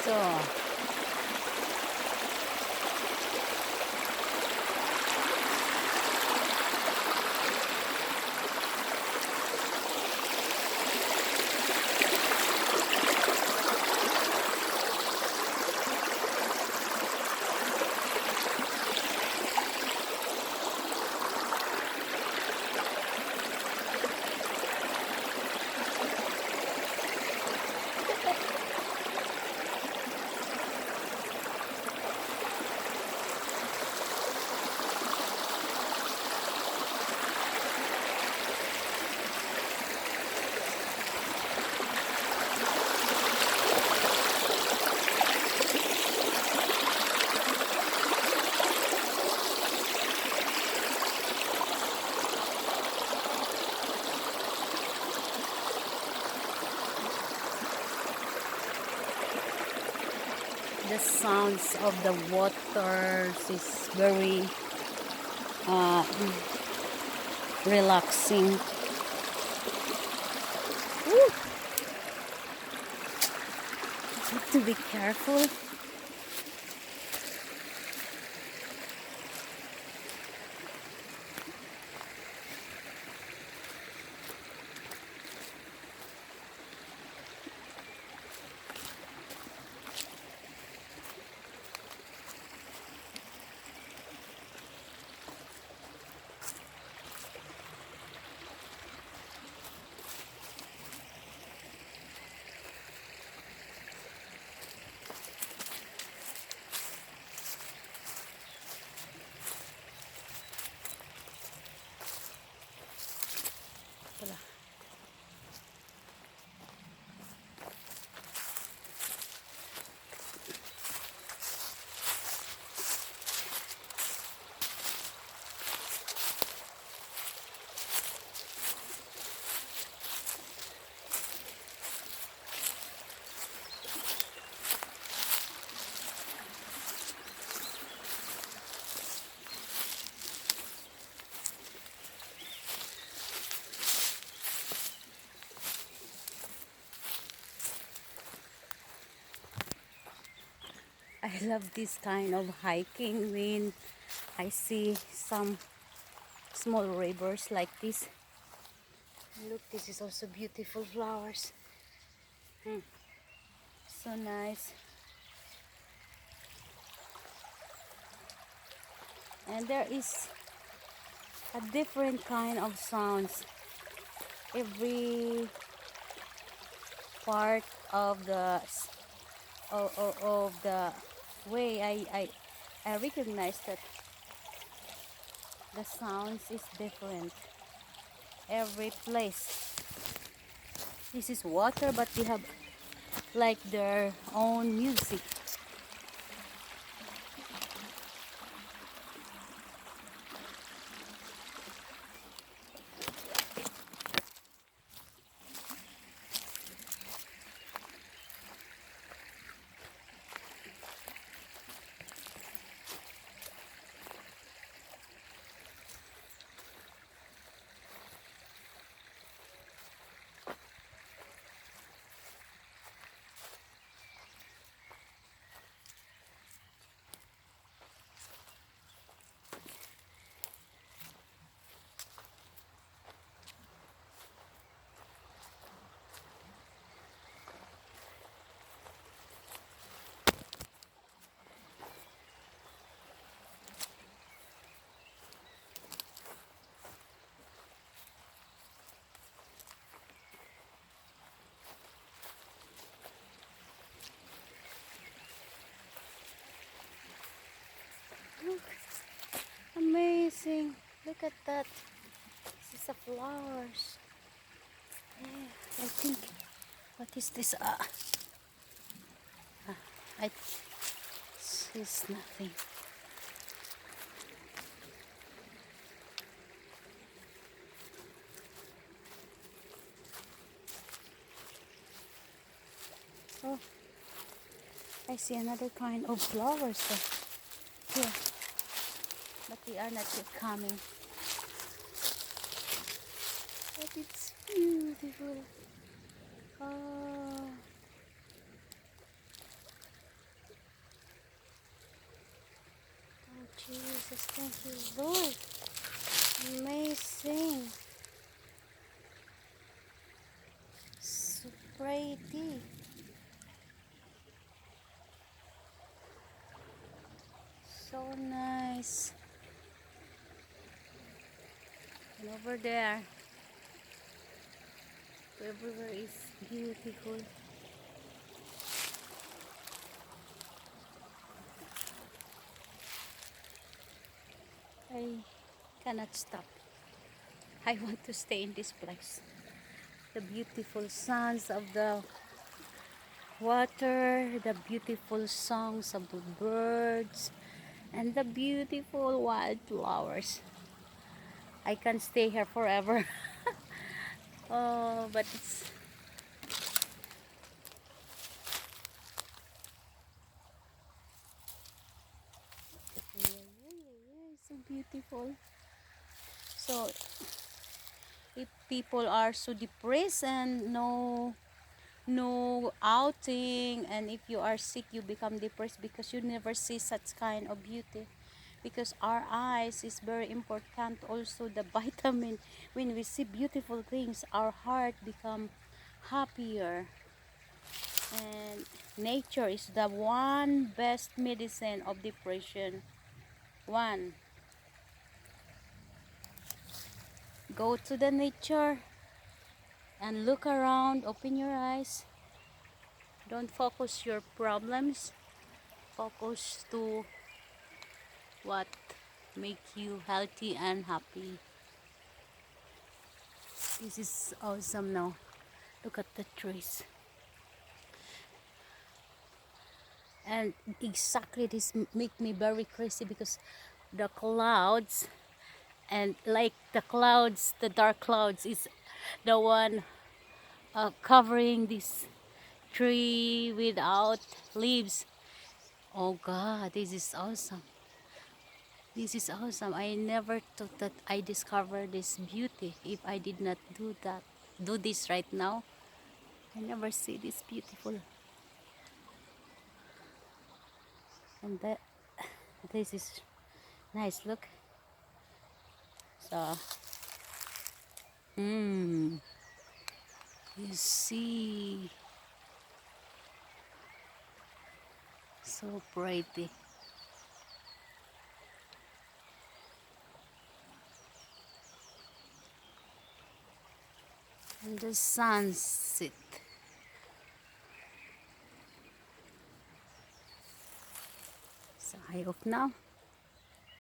So, the sounds of the waters is very uh, relaxing. Woo! Have to be careful. Wala. I love this kind of hiking when I see some small rivers like this. Look, this is also beautiful flowers. So nice. And there is a different kind of sounds every part of the of the way. I recognize that the sounds is different every place. This is water, but they have like their own music. Look, amazing. Look at that. This is a flowers. Yeah, I think, what is this? I It's nothing. Oh, I see another kind of flowers here, but they are not yet coming. But it's beautiful. Oh, Jesus, thank you, Lord. Amazing. So pretty. So nice. And over there, everywhere is beautiful. I cannot stop. I want to stay in this place. The beautiful sounds of the water, the beautiful songs of the birds, and the beautiful wildflowers. I can stay here forever. Oh, but it's so beautiful. So if people are so depressed and no outing, and if you are sick you become depressed because you never see such kind of beauty, because our eyes is very important, also the vitamin. When we see beautiful things our heart become happier, and nature is the one best medicine of depression. One, go to the nature and look around, open your eyes, don't focus your problems, focus to what make you healthy and happy. This is awesome now. Look at the trees. And exactly this make me very crazy because the clouds, and like the clouds, the dark clouds is the one covering this tree without leaves. Oh God, this is awesome. This is awesome. I never thought that I discovered this beauty if I did not do this right now. I never see this beautiful. And that this is nice. Look. So, you see, so pretty. And the sunset. So I hope now.